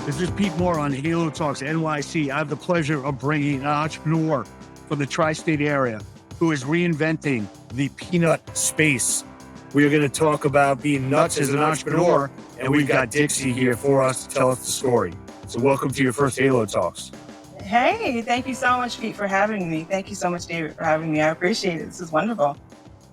This is Pete Moore on Halo Talks NYC. I have the pleasure of bringing an entrepreneur from the tri-state area who is reinventing the peanut space. We are going to talk about being nuts as an entrepreneur, and we've got Dixie here for us to tell us the story. So welcome to your first Halo Talks. Hey, thank you so much, Pete, for having me. Thank you so much, David, for having me. I appreciate it. This is wonderful.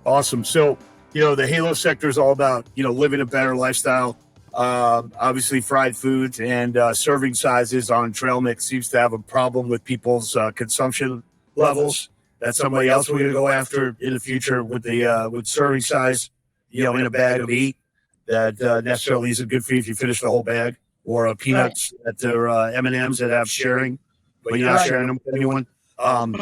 Awesome. So, the Halo sector is all about, living a better lifestyle. Obviously fried foods and serving sizes on trail mix seems to have a problem with people's consumption levels. That's somebody else we're going to go after in the future with the with serving size, in a bag of meat that necessarily isn't good for you if you finish the whole bag, or peanuts that are M&Ms that have sharing, but you're not sharing them with anyone.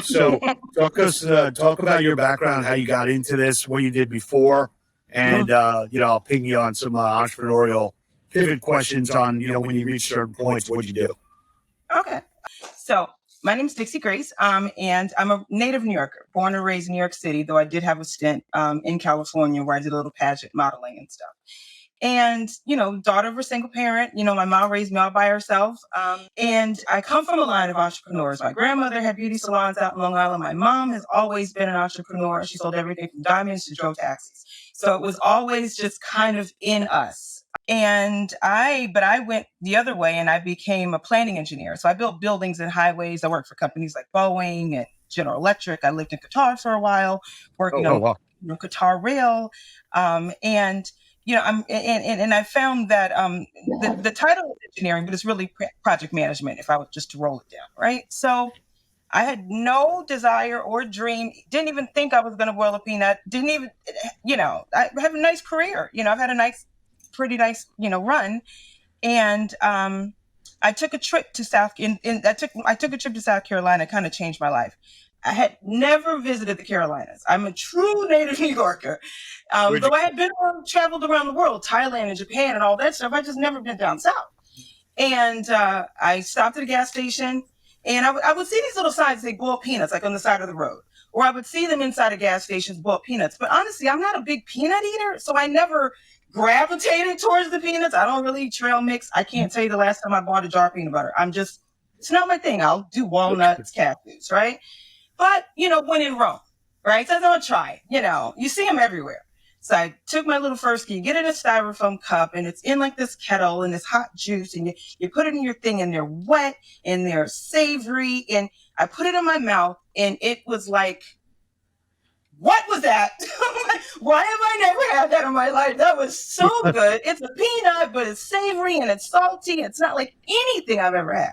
So talk about your background, how you got into this, what you did before, and I'll ping you on some entrepreneurial pivot questions on, when you reach certain points, what'd you do? Okay. So my name is Dixie Grace, and I'm a native New Yorker, born and raised in New York City, though I did have a stint in California where I did a little pageant modeling and stuff. And, daughter of a single parent, my mom raised me all by herself. And I come from a line of entrepreneurs. My grandmother had beauty salons out in Long Island. My mom has always been an entrepreneur. She sold everything from diamonds to drove taxis. So it was always just kind of in us. And I went the other way and I became a planning engineer. So I built buildings and highways. I worked for companies like Boeing and General Electric. I lived in Qatar for a while, working on Qatar Rail. And I found that the title is engineering, but it's really project management if I was just to roll it down, right? So I had no desire or dream, didn't even think I was going to boil a peanut, didn't even, I have a nice career, I've had a pretty nice, run. And I took a trip to South Carolina, kind of changed my life. I had never visited the Carolinas. I'm a true native New Yorker. Though I had traveled around the world, Thailand and Japan and all that stuff, I just never been down south. And I stopped at a gas station and I would see these little signs that say boiled peanuts, like on the side of the road. Or I would see them inside of gas stations, boiled peanuts. But honestly, I'm not a big peanut eater, so I never gravitated towards the peanuts. I don't really eat trail mix. I can't tell you the last time I bought a jar of peanut butter. It's not my thing. I'll do walnuts, cactus, right? But, when in Rome, right? So I thought I'd try it. You see them everywhere. So I took my little first, you get in a styrofoam cup and it's in like this kettle and this hot juice and you put it in your thing and they're wet and they're savory. And I put it in my mouth and it was like, what was that? Why have I never had that in my life? That was so good. It's a peanut, but it's savory and it's salty. It's not like anything I've ever had.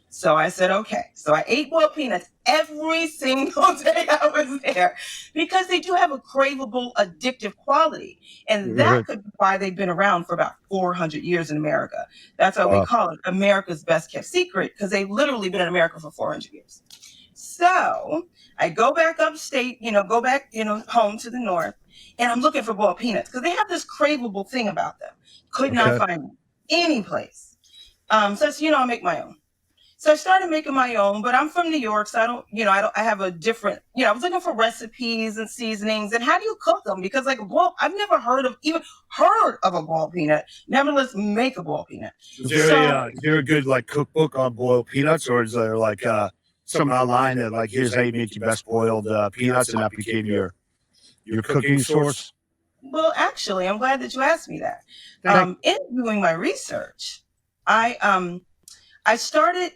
So I said, okay. So I ate boiled peanuts every single day I was there because they do have a craveable, addictive quality. And that could be why they've been around for about 400 years in America. That's why we call it America's best kept secret, because they've literally been in America for 400 years. So I go back upstate, home to the north, and I'm looking for boiled peanuts because they have this craveable thing about them. Could not find them any place. So I'll make my own. So I started making my own, but I'm from New York, so I have a different, I was looking for recipes and seasonings and how do you cook them? Because I've never heard of a boiled peanut, nevertheless make a boiled peanut. Is there a good cookbook on boiled peanuts, or is there something online that here's how you make your best boiled peanuts, and that became your cooking source? Well, actually, I'm glad that you asked me that. In doing my research, I started.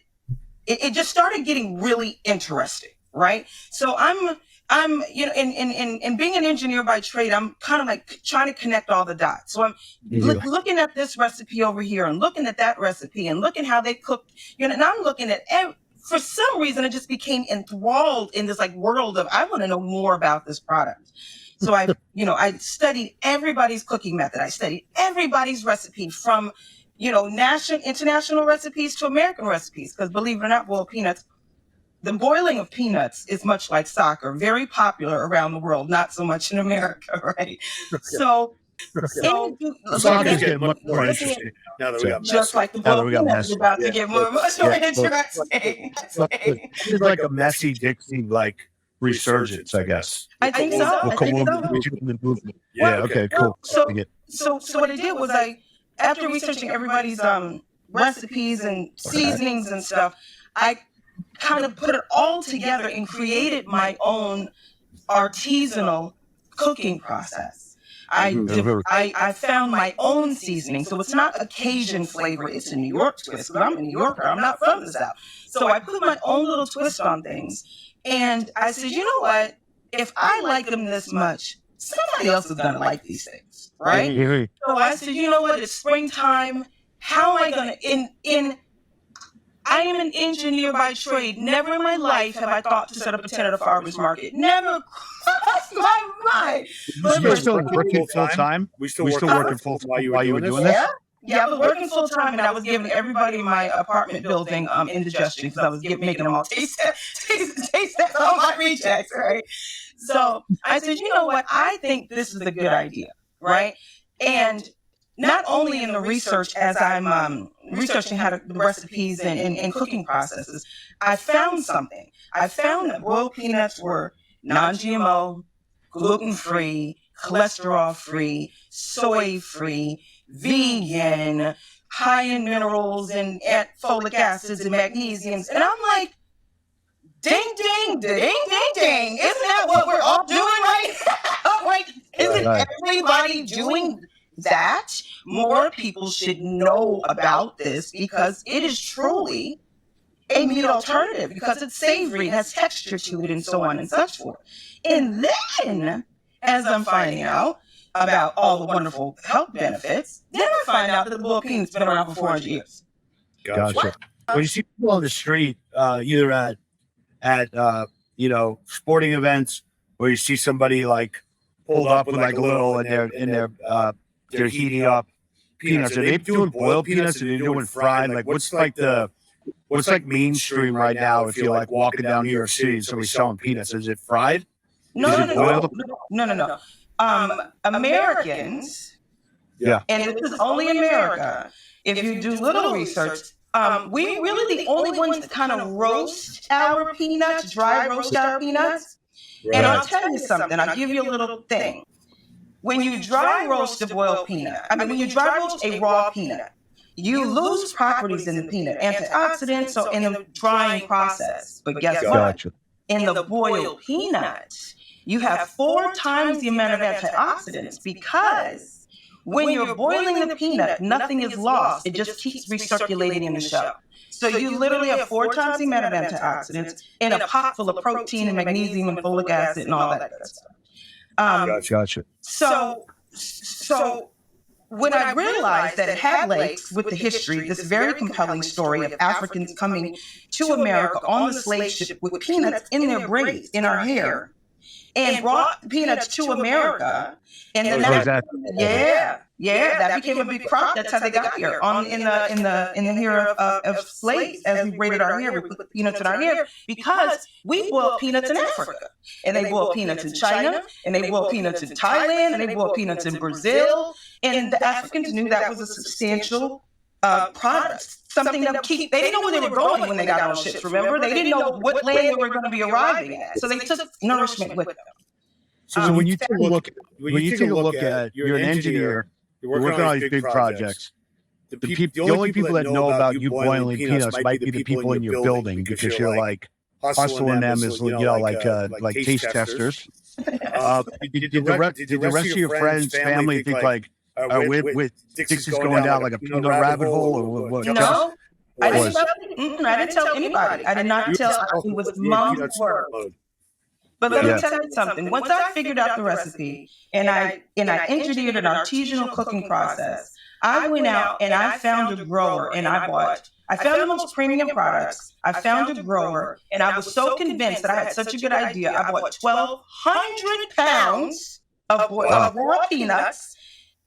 It just started getting really interesting, right? So I'm in being an engineer by trade, I'm kind of trying to connect all the dots. So I'm looking at this recipe over here and looking at that recipe and looking how they cooked, and I'm looking at for some reason, I just became enthralled in this world of, I want to know more about this product. So I studied everybody's cooking method. I studied everybody's recipe from international recipes to American recipes, because believe it or not, the boiling of peanuts is much like soccer, very popular around the world, not so much in America, right? So soccer's getting much more interesting now that we got just like the boiled peanuts is about to get much more interesting. It's like a messy Dixie resurgence, I guess. I think so. Yeah. Okay. Cool. So what I did was after researching everybody's recipes and seasonings and stuff, I kind of put it all together and created my own artisanal cooking process. I found my own seasoning. So it's not a Cajun flavor, it's a New York twist. But I'm a New Yorker, I'm not from the South. So I put my own little twist on things. And I said, you know what? If I like them this much, somebody else is going to like these things, right? Mm-hmm. So I said, you know what? It's springtime. How am I going to, I am an engineer by trade. Never in my life have I thought to set up a tent at a farmer's market. Never crossed my mind. You're still working full time? We still working full time while you were doing this? Yeah, I was working full time, and I was giving everybody in my apartment building indigestion because I was making them all taste that all my rejects, right? So I said, you know what? I think this is a good idea, right? And not only in the research as I'm researching how the recipes and cooking processes, I found something. I found that boiled peanuts were non-GMO, gluten-free, cholesterol-free, soy-free, vegan, high in minerals and folic acids and magnesiums. And I'm like, ding, ding, ding, ding, ding. Isn't that what we're all doing right now? Like, isn't everybody doing that? More people should know about this because it is truly a meat alternative because it's savory, it has texture to it, and so on and such forth. And then, as I'm finding out about all the wonderful health benefits, then I find out that the boiled peanut's been around for 400 years. Gotcha. When you see people on the street, either at sporting events, where you see somebody like pulled up with like a little, and they're heating up peanuts. Are they doing boiled peanuts? Or are they doing fried? Like what's like mainstream right now? If you're like walking down New York City and somebody's selling peanuts, is it fried? No. Americans, and this is only America. If you do little research, we're really the only ones that kind of roast our peanuts, dry roast our peanuts. Right. And I'll tell you something. I'll give you a little thing. When you dry roast a boiled peanut, when you dry roast a raw peanut, you lose properties in the peanut, antioxidants, so in the drying process. But guess what? In the boiled peanuts, you have 4 times the amount of antioxidants because when you're boiling the peanut, nothing is lost. It just keeps recirculating in the shell. So you literally have 4 times the amount of antioxidants in a pot full of protein and magnesium and folic acid and all that good stuff. Gotcha. So when I realized that it had legs with the history, this very compelling story of Africans coming to America on the slave ship with peanuts in their braids, in our hair, and brought peanuts to America. And then that became a big crop. That's how they got here. In the hair of slaves, as we braided our hair, we put peanuts in our hair because we boiled peanuts in Africa, and they boiled peanuts in China, and they boiled peanuts in Thailand, and they boiled peanuts in Brazil. And the Africans knew that was a substantial product. Something that they didn't know where they were going when they got on ships. Remember, they didn't know what land they were going to be arriving at, so they took nourishment with them. So when you take a look at, you're an engineer, you're working on these big projects. The only people that know about you boiling peanuts might be the people in your building because you're like hustling them as like taste testers. Did the rest of your friends, family think like, with Dixie's going down like a peanut rabbit hole or what? No, I didn't tell anybody. I did not tell. It was mom's word. But let me tell you something. Once I figured out the recipe and I engineered an artisanal cooking process, I went out and I found a grower and I found the most premium products. I found a grower and I was so convinced that I had such a good idea. I bought 1,200 pounds of raw peanuts,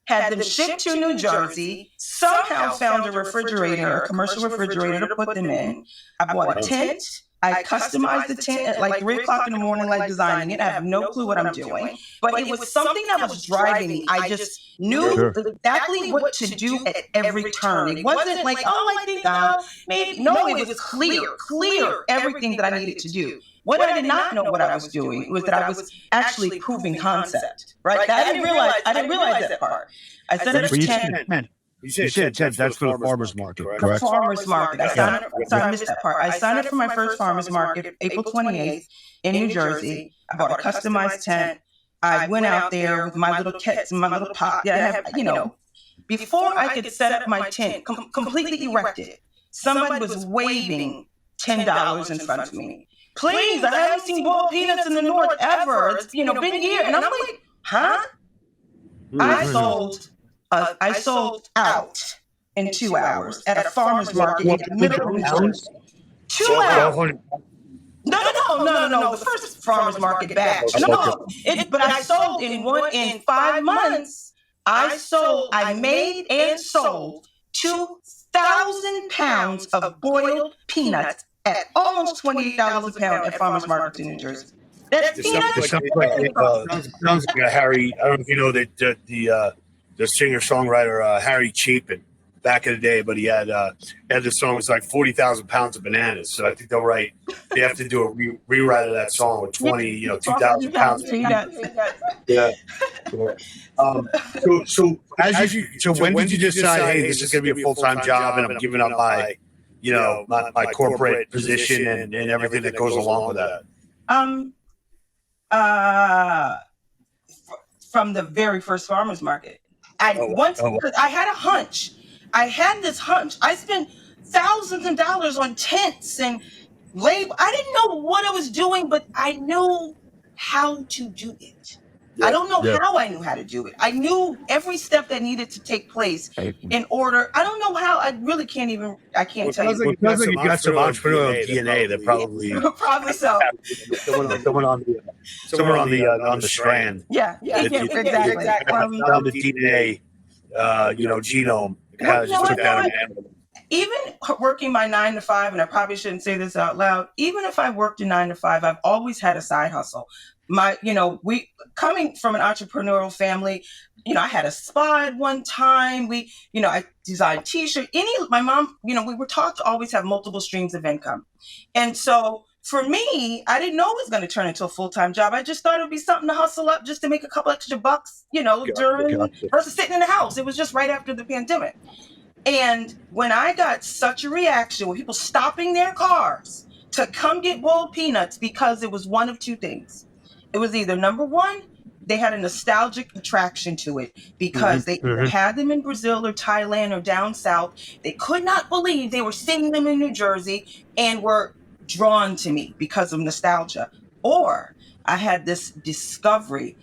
had them shipped to New Jersey, somehow found a commercial refrigerator to put them in. I bought a tent. I customized the tent at like 3 o'clock in the morning, like designing it. I have no clue what I'm doing, but it was something that was driving me. I just knew exactly what to do at every turn. It wasn't like, I think maybe. No, it was clear everything that I needed to do. What I did not know what I was doing was that I was actually proving concept, right? I didn't realize that part. I set up a tent. You said that's for the farmer's market, correct? Farmer's market. I missed that part. I signed up for my first farmer's market April 28th in New Jersey. I bought a customized tent. I went out there with my little kits and my little pot. Yeah, I have, before I could set up my tent, completely erected, somebody was waving $10 in front of me. Please, I haven't seen boiled peanuts in the North ever. It's, been a year. And I'm like, huh? I sold out in 2 hours at a farmer's market in the middle of New Jersey. 2 hours. No. The first farmer's market batch. No, but I sold in 5 months. I made and sold 2,000 pounds of boiled peanuts at almost $28 a pound at farmers markets in New Jersey. That's peanuts. Sounds like a Harry. I don't know if you know that the singer-songwriter Harry Chapin back in the day, but he had this song. It's like 40,000 pounds of bananas. So I think they have to do a rewrite of that song with 2,000 pounds of peanuts. Yeah. So when did you decide, hey, this is going to be a full-time job, and I'm giving up my, my corporate position and everything that goes along with that? From the very first farmer's market. Because I had a hunch. I had this hunch. I spent thousands of dollars on tents and labor. I didn't know what I was doing, but I knew how to do it. Yeah. I don't know how I knew how to do it. I knew every step that needed to take place in order. I don't know how. I really can't tell you. It sounds like you got some entrepreneurial DNA that probably probably so. Someone on the strand. Yeah, exactly. On the DNA, genome. Even working my 9 to 5, and I probably shouldn't say this out loud, even if I worked a 9 to 5, I've always had a side hustle. We coming from an entrepreneurial family, I had a spa at one time. I designed t-shirts. My mom, we were taught to always have multiple streams of income. And so for me, I didn't know it was going to turn into a full-time job. I just thought it would be something to hustle up just to make a couple extra bucks, versus sitting in the house. It was just right after the pandemic. And when I got such a reaction with people stopping their cars to come get boiled peanuts, because it was one of two things. It was either, number one, they had a nostalgic attraction to it because they had them in Brazil or Thailand or down south. They could not believe they were seeing them in New Jersey and were drawn to me because of nostalgia. Or I had this discovery.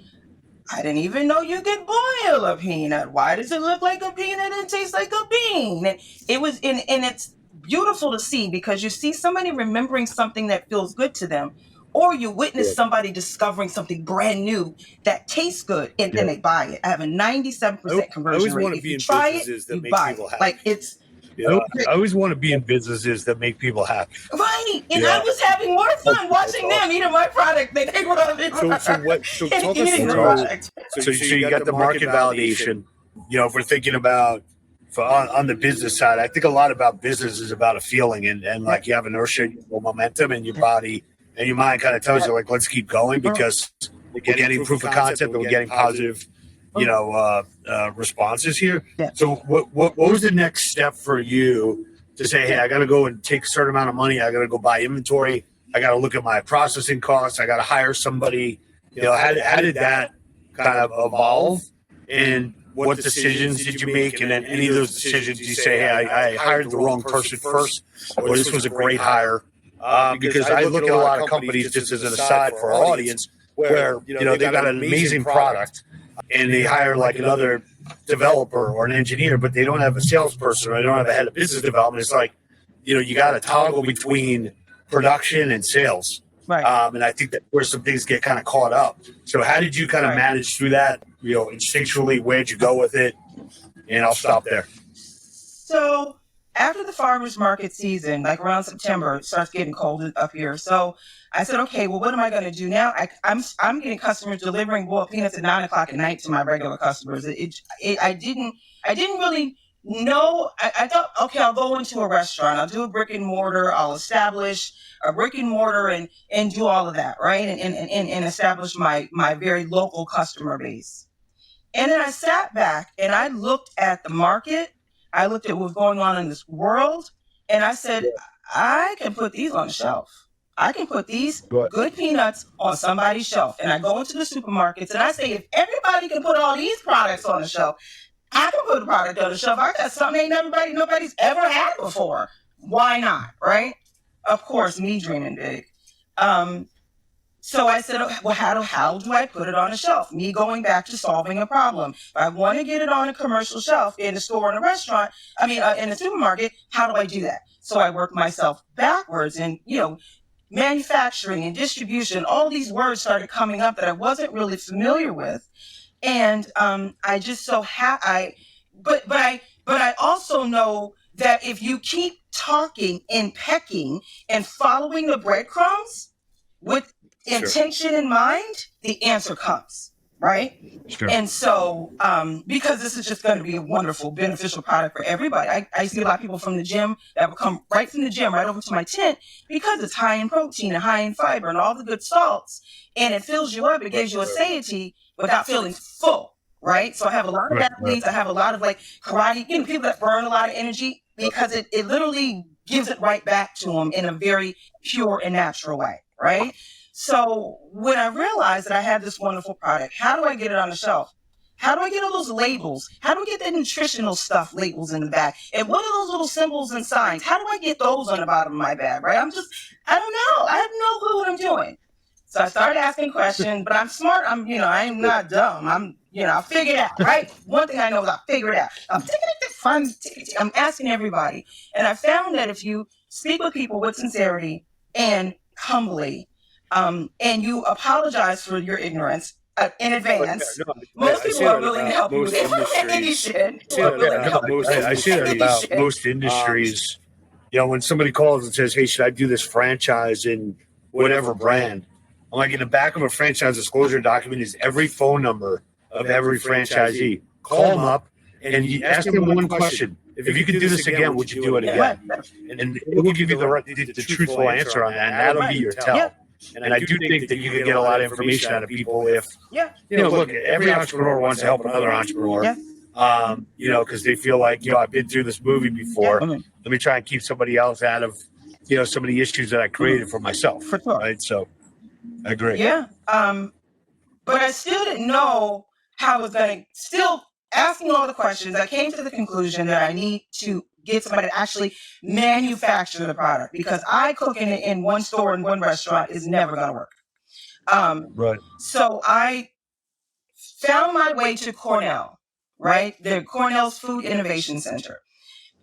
I didn't even know you could boil a peanut. Why does it look like a peanut and taste like a bean? And it's beautiful to see, because you see somebody remembering something that feels good to them, or you witness somebody discovering something brand new that tastes good, and then they buy it. I have a 97% conversion rate. If you try it, you buy it. Like it's. I always want to be in businesses that make people happy. Right. And I was having more fun watching them eating my product than they were talk us through. So you got the market validation. If we're thinking about on the business side, I think a lot about business is about a feeling and like you have inertia, momentum, and your body and your mind kind of tells you, like, let's keep going because we're getting proof of concept and we're getting positive responses here. Yeah. So what was the next step for you to say, hey, I got to go and take a certain amount of money. I got to go buy inventory. I got to look at my processing costs. I got to hire somebody. How did that kind of evolve? And what decisions did you make? And then any of those decisions, you say, hey, I hired the wrong person first, or this was a great hire? Because I look at a lot of companies, just as an aside for our audience, where, they've got an amazing product, and they hire like another developer or an engineer, but they don't have a salesperson or they don't have a head of business development. It's like, you got to toggle between production and sales. Right. And I think that where some things get kind of caught up. So how did you kind of manage through that? Instinctually, where'd you go with it? And I'll stop there. So after the farmers market season, like around September, it starts getting cold up here. So I said, okay, well, what am I going to do now? I'm getting customers delivering boiled peanuts at 9:00 at night to my regular customers. I didn't really know. I thought, okay, I'll go into a restaurant. I'll do a brick and mortar. I'll establish a brick and mortar and do all of that, right? And establish my very local customer base. And then I sat back and I looked at the market. I looked at what's going on in this world, and I said, I can put these on the shelf. I can put these good peanuts on somebody's shelf. And I go into the supermarkets and I say, if everybody can put all these products on the shelf, I can put a product on the shelf. I got something nobody's ever had before. Why not? Right? Of course, me dreaming big. So I said, well, how do I put it on a shelf? Me going back to solving a problem. If I want to get it on a commercial shelf in a store, in a restaurant, in a supermarket, how do I do that? So I worked myself backwards, and, manufacturing and distribution, all these words started coming up that I wasn't really familiar with. And I just but I also know that if you keep talking and pecking and following the breadcrumbs with intention in mind, the answer comes, right? Sure. And so, because this is just going to be a wonderful, beneficial product for everybody. I see a lot of people from the gym that will come right from the gym right over to my tent because it's high in protein and high in fiber and all the good salts, and it fills you up. It gives you a satiety without feeling full, right? So I have a lot of athletes. I have a lot of karate, people that burn a lot of energy because it literally gives it right back to them in a very pure and natural way, right? So when I realized that I had this wonderful product, how do I get it on the shelf? How do I get all those labels? How do I get the nutritional stuff labels in the back? And what are those little symbols and signs? How do I get those on the bottom of my bag, right? I don't know. I have no clue what I'm doing. So I started asking questions, but I'm smart. I'm not dumb. I'll figure it out, right? One thing I know is I'll figure it out. I'm asking everybody. And I found that if you speak with people with sincerity and humbly, and you apologize for your ignorance in advance. Most people are willing to help you with any shit. I see that about most industries. When somebody calls and says, "Hey, should I do this franchise in whatever brand?" I'm like, in the back of a franchise disclosure document is every phone number of every franchisee. Call them up and you ask them one question: if you could do this again, would you do it again? And it will give you the truthful answer on that, and that'll be your tell. And I do think that you can get a lot of information out of people if, look, every entrepreneur wants to help another entrepreneur, because they feel like, I've been through this movie before. Let me try and keep somebody else out of, some of the issues that I created for myself. For sure. Right. So I agree. Yeah. But I still didn't know how I was going to, still asking all the questions, I came to the conclusion that I need to get somebody to actually manufacture the product, because I cooking it in one store in one restaurant is never going to work. Right. So I found my way to Cornell, right? The Cornell's Food Innovation Center.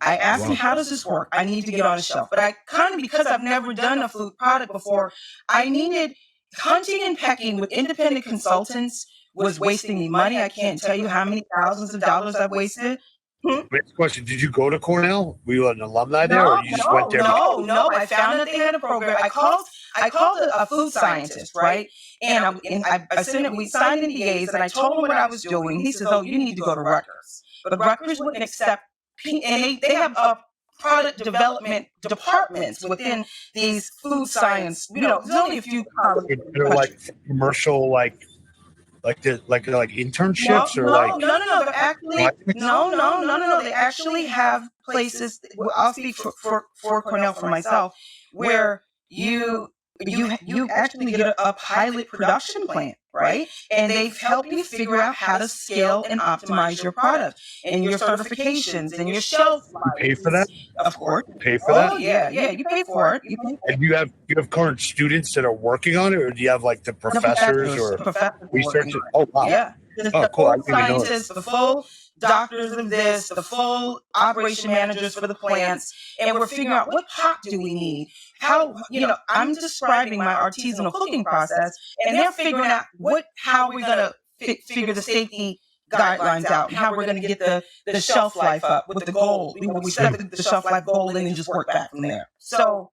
I asked him, how does this work? I need to get on a shelf. But because I've never done a food product before, I needed hunting and pecking with independent consultants was wasting me money. I can't tell you how many thousands of dollars I've wasted. Next question: did you go to Cornell? Were you an alumni there, or you just went there? No. I found that they had a program. I called a food scientist, right? And I sent it. We signed NDAs, and I told him what I was doing. He says, "Oh, you need to go to Rutgers." But Rutgers wouldn't accept. And they have product development departments within these food science. There's only a few colleges. They're like commercial, like internships No. They're actually no. They actually have places. I'll speak for Cornell for myself, where you actually get a pilot production plant, right? And they help you figure out how to scale and optimize your product and your certifications and your shelf life. You pay for that? Of course. You pay for that? Oh yeah, you pay for it. And you have current students that are working on it, or do you have like the professors or researchers? Oh wow. Yeah. Oh cool. The scientists, the full doctors of this, the full operation managers for the plants, and we're figuring out what pot do we need. How, I'm describing my artisanal cooking process, and they're figuring out how we're going to figure the safety guidelines out, and how we're going to get the shelf life up with the goal. We set the shelf life goal in and just work back from there. So.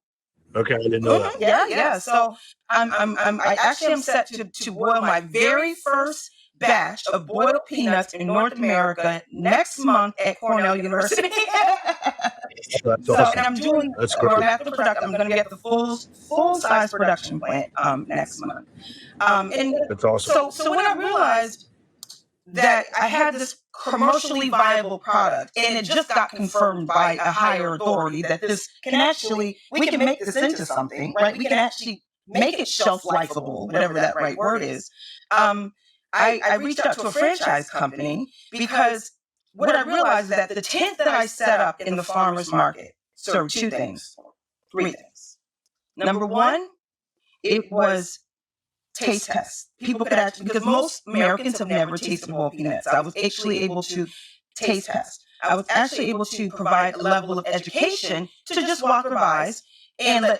Okay, I didn't know that. Yeah. So I actually am set to boil my very first batch of boiled peanuts in North America next month at Cornell University. That's awesome. And I'm doing. That's great. After production, I'm going to get the full size production plant next month. And that's awesome. So when I realized that I had this commercially viable product, and it just got confirmed by a higher authority that this can actually, we can make this into something, right? We can actually make it shelf lifeable, whatever that right word is. I reached out to a franchise company because what I realized is that the tent that I set up in the farmer's market served three things. Number one, it was taste test. People could actually, because most Americans have never tasted boiled peanuts. I was actually able to taste test. I was actually able to provide a level of education to just walker-bys and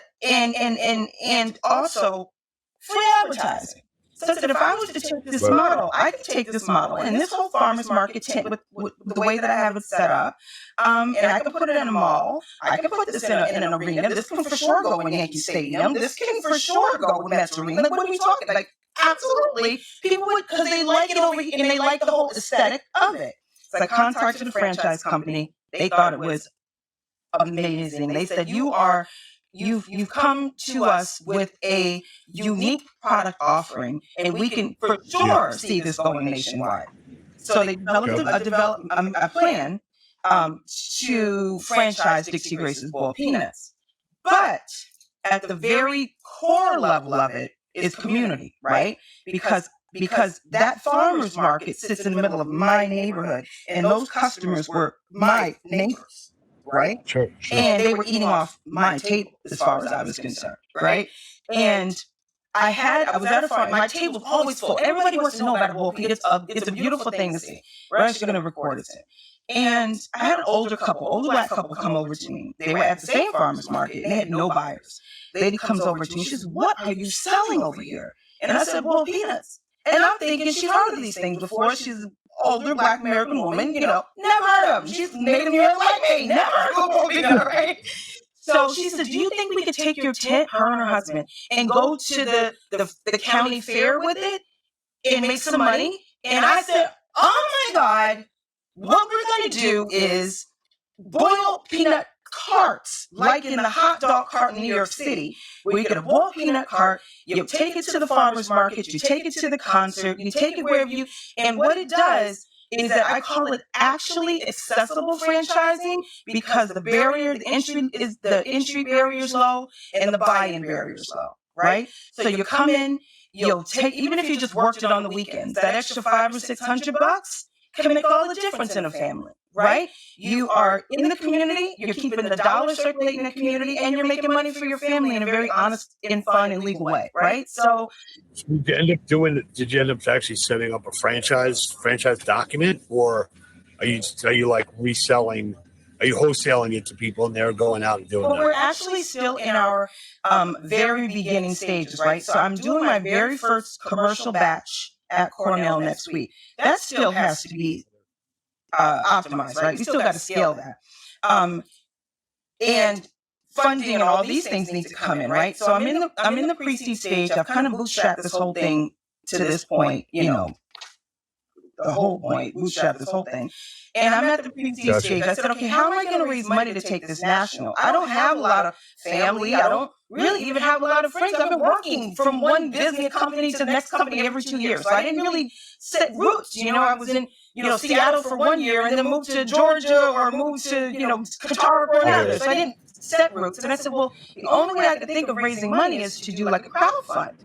also free advertising. So I said, if I was to take this model, I could take this model and this whole farmer's market tent with the way that I have it set up, and I can put it in a mall. I can put this in an arena. This can for sure go in Yankee Stadium. This can for sure go with Mets Arena. Like, what are we talking? Like, absolutely. People would, because they like it over here and they like the whole aesthetic of it. So I contacted the franchise company. They thought it was amazing. They said, You've come to us with a unique product offering, and we can for sure see this going nationwide. So they developed a plan to franchise Dixie Grace's boiled peanuts. But at the very core level of it is community, right? Because that farmer's market sits in the middle of my neighborhood, and those customers were my neighbors. Right? Sure. And they were eating off my table as far as I was concerned. Right? And I was at a farm. My table was always full. Everybody wants to know about a boiled peanut. It's a beautiful thing to see. We're actually going to record it. And I had an older black couple come over to me. They were at the same farmer's market and they had no buyers. The lady comes over to me. She says, "What are you selling over here?" And I said, "Boiled peanuts." And I'm thinking she'd heard of these things before. She's an older Black American woman, never heard of them. She's Native American like me, never heard of a boiled peanut, right? So she said, "Do you think we could take your tent, her and her husband, and go to the county fair with it and make some money?" And I said, "Oh my God, what we're going to do is boiled peanut carts, like in the hot dog cart in New York City, where you get a boiled peanut cart, you take it to the farmer's market, you take it to the concert, you take it wherever and what it does is that I call it actually accessible franchising, because the entry barrier is low and the buy-in barrier is low, right? So you come in, you'll take, even if you just worked it on the weekends, that extra $500 or $600 can make all the difference in a family, right? You are in the community, you're keeping the dollar circulating in the community, and you're making money for your family in a very honest and fun and legal way, right? So did you end up actually setting up a franchise document, or are you like reselling? Are you wholesaling it to people and they're going out and doing that? Well, we're actually still in our very beginning stages, right? So I'm doing my very first commercial batch at Cornell next week. That still has to be optimized, right? We still got to scale that. And funding and all these things need to come in, right? So I'm in the pre-seed stage. I've kind of bootstrapped this whole thing to this point, the whole point, bootstrap this whole thing. And I'm at the pre-seed stage. I said, okay, how am I going to raise money to take this national? I don't have a lot of family. I don't really even have a lot of friends. I've been working from one business company to the next company every 2 years. So I didn't really set roots. I was in, Seattle for 1 year and then moved to Georgia or moved to, Qatar for another. So I didn't set roots. And I said, well, the only way I could think of raising money is to do like a crowdfund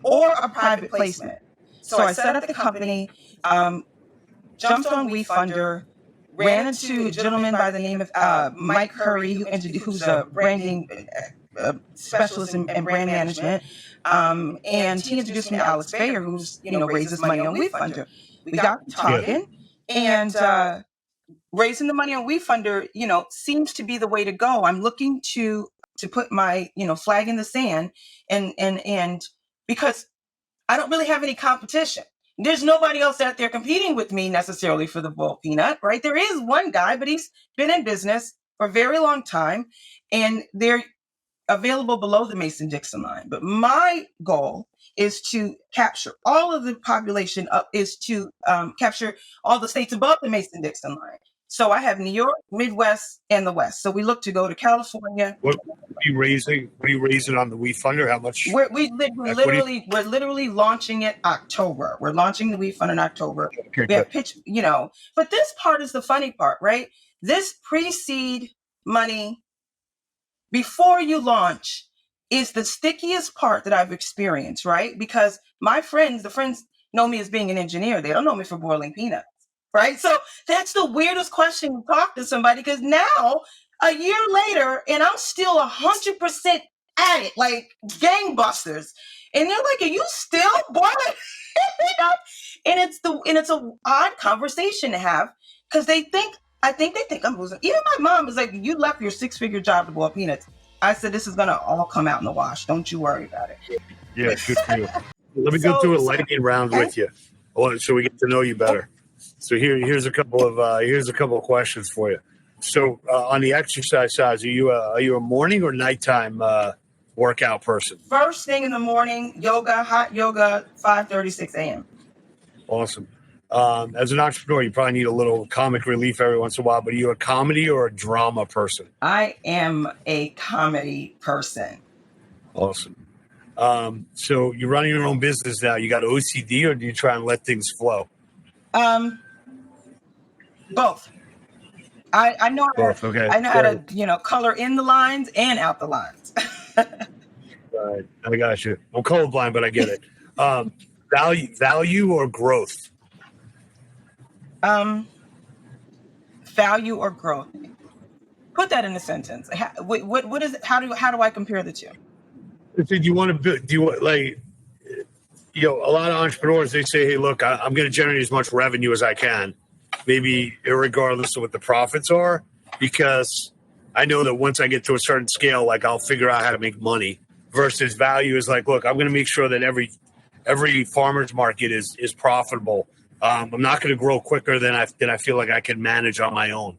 or a private placement. So I set up the company, jumped on WeFunder, ran into a gentleman by the name of Mike Curry, who's a branding specialist in brand management, and he introduced me to Alex Bayer, who's raises money on WeFunder. We got talking, and raising the money on WeFunder, seems to be the way to go. I'm looking to put my flag in the sand, and because I don't really have any competition. There's nobody else out there competing with me necessarily for the boiled peanut, right? There is one guy, but he's been in business for a very long time, and they're available below the Mason-Dixon line. But my goal is to capture all of the population capture all the states above the Mason-Dixon line. So I have New York, Midwest, and the West. So we look to go to California. What are you raising? What are you raising on the Wheat Fund? Or how much? We're literally launching it October. We're launching the Wheat Fund in October. Okay, We have pitch, but this part is the funny part, right? This pre-seed money before you launch is the stickiest part that I've experienced, right? Because the friends know me as being an engineer. They don't know me for boiling peanuts, right? So that's the weirdest question to talk to somebody, because now a year later, and I'm still 100% at it, like gangbusters. And they're like, "Are you still boiling peanuts?" And it's a odd conversation to have, because I think they think I'm losing. Even my mom is like, "You left your 6-figure job to boil peanuts." I said, "This is gonna all come out in the wash. Don't you worry about it." Yeah, good for you. Let me go through a lightning round with you, so we get to know you better. So here's a couple of questions for you. So on the exercise side, are you a morning or nighttime workout person? First thing in the morning, hot yoga, 5:36 a.m. Awesome. As an entrepreneur, you probably need a little comic relief every once in a while, but are you a comedy or a drama person? I am a comedy person. Awesome. So you're running your own business now. You got OCD, or do you try and let things flow? Both. I know Both. Okay. I know how to, color in the lines and out the lines. Right. I got you. I'm colorblind, but I get it. Value or growth? Value or growth? Put that in a sentence. What is it? How do I compare the two? Did you want to a lot of entrepreneurs, they say, "Hey, look, I'm going to generate as much revenue as I can, maybe regardless of what the profits are, because I know that once I get to a certain scale, like I'll figure out how to make money." Versus value is like, "Look, I'm going to make sure that every farmer's market is profitable. I'm not going to grow quicker than I feel like I can manage on my own."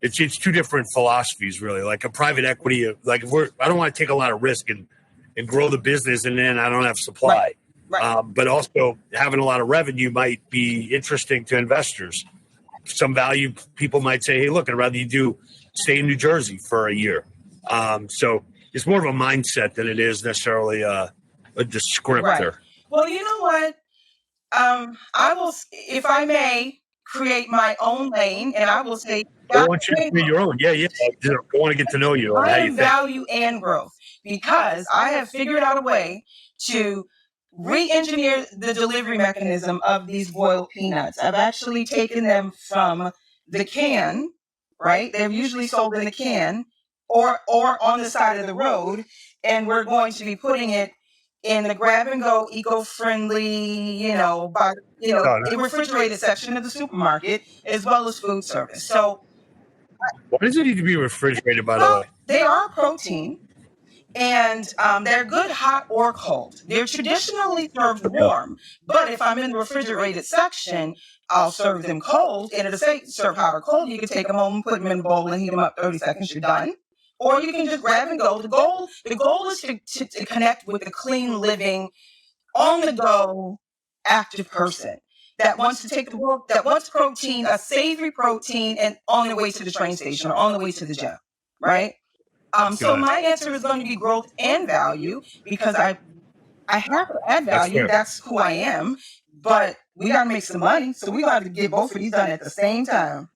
It's two different philosophies, really. Like a private equity, like I don't want to take a lot of risk and grow the business, and then I don't have supply. Right. But also having a lot of revenue might be interesting to investors. Some value people might say, "Hey, look, I'd rather you stay in New Jersey for a year." So it's more of a mindset than it is necessarily a descriptor. Right. Well, you know what? I will, if I may, create my own lane, and I will say, I want you to create your own. Yeah. I want to get to know you. I am value and growth, because I have figured out a way to re-engineer the delivery mechanism of these boiled peanuts. I've actually taken them from the can, right? They're usually sold in a can or on the side of the road, and we're going to be putting it in the grab-and-go, eco-friendly, refrigerated section of the supermarket, as well as food service. So, why does it need to be refrigerated, by the way? They are protein, and they're good hot or cold. They're traditionally served warm, but if I'm in the refrigerated section, I'll serve them cold. And it'll say serve hot or cold. You can take them home, put them in the bowl, and heat them up 30 seconds. You're done. Or you can just grab and go. The goal is to connect with a clean, living, on the go, active person that wants to take the work, that wants protein, a savory protein, and on their way to the train station or on the way to the gym, right? So my answer is going to be growth and value, because I have to add value. That's who I am. But we got to make some money, so we got to get both of these done at the same time.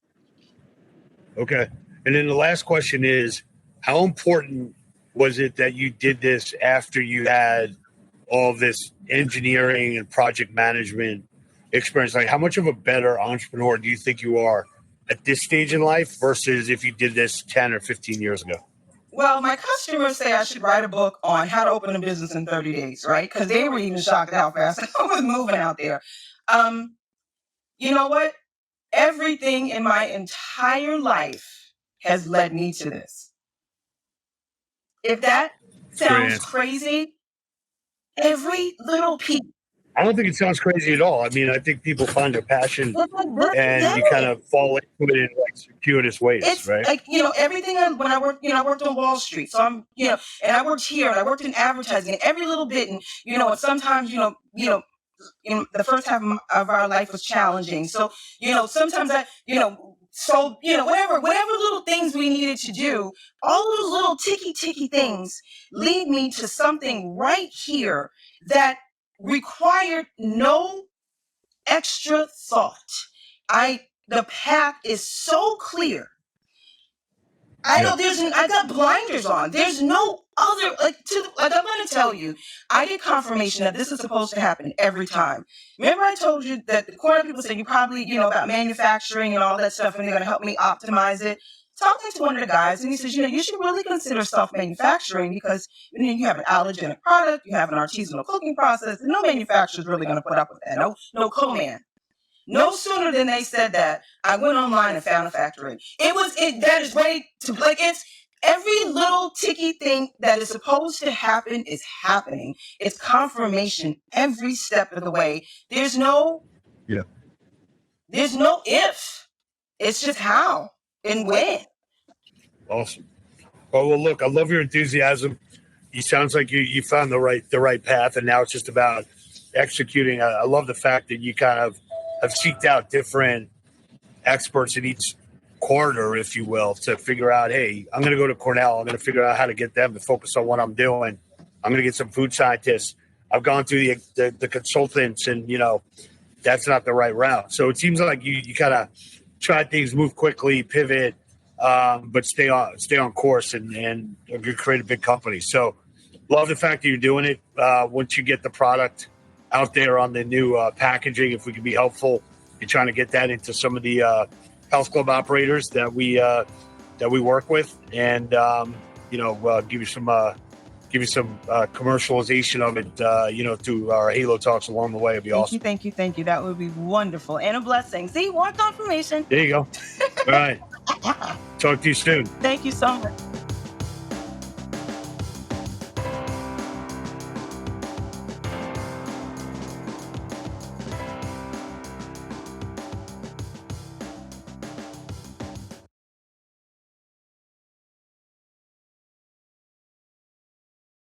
Okay. And then the last question is, how important was it that you did this after you had all this engineering and project management experience? Like, how much of a better entrepreneur do you think you are at this stage in life versus if you did this 10 or 15 years ago? Well, my customers say I should write a book on how to open a business in 30 days, right? Because they were even shocked at how fast I was moving out there. You know what? Everything in my entire life has led me to this. If that sounds crazy, every little piece. I don't think it sounds crazy at all. I mean, I think people find their passion and you kind of fall into it in like circuitous ways, it's right? Like, everything when I worked, I worked on Wall Street. So I'm, and I worked here and I worked in advertising, and every little bit. And, and sometimes, the first half of our life was challenging. So, sometimes So, whatever little things we needed to do, all those little ticky things lead me to something right here that required no extra thought. The path is so clear. I got blinders on. There's no other, I'm going to tell you, I get confirmation that this is supposed to happen every time. Remember I told you that the corner people said you probably, about manufacturing and all that stuff, and they're going to help me optimize it. Talking to one of the guys, and he says, you should really consider self-manufacturing because you have an allergenic product, you have an artisanal cooking process, and no manufacturer is really going to put up with that. No co-man. No sooner than they said that, I went online and found a factory. That is ready to, it's every little ticky thing that is supposed to happen is happening. It's confirmation every step of the way. There's no if. It's just how and when. Awesome. Well, look, I love your enthusiasm. It sounds like you found the right path, and now it's just about executing. I love the fact that you kind of have seeked out different experts in each corridor, if you will, to figure out, hey, I'm going to go to Cornell. I'm going to figure out how to get them to focus on what I'm doing. I'm going to get some food scientists. I've gone through the consultants, and, that's not the right route. So it seems like you kind of try things, move quickly, pivot, but stay on course and create a big company. So love the fact that you're doing it. Once you get the product out there on the new packaging, if we can be helpful in trying to get that into some of the health club operators that we work with, and give you some commercialization of it, through our Halo Talks along the way. It'd be awesome. Thank you. That would be wonderful and a blessing. See, more confirmation. There you go. All right. Talk to you soon. Thank you so much.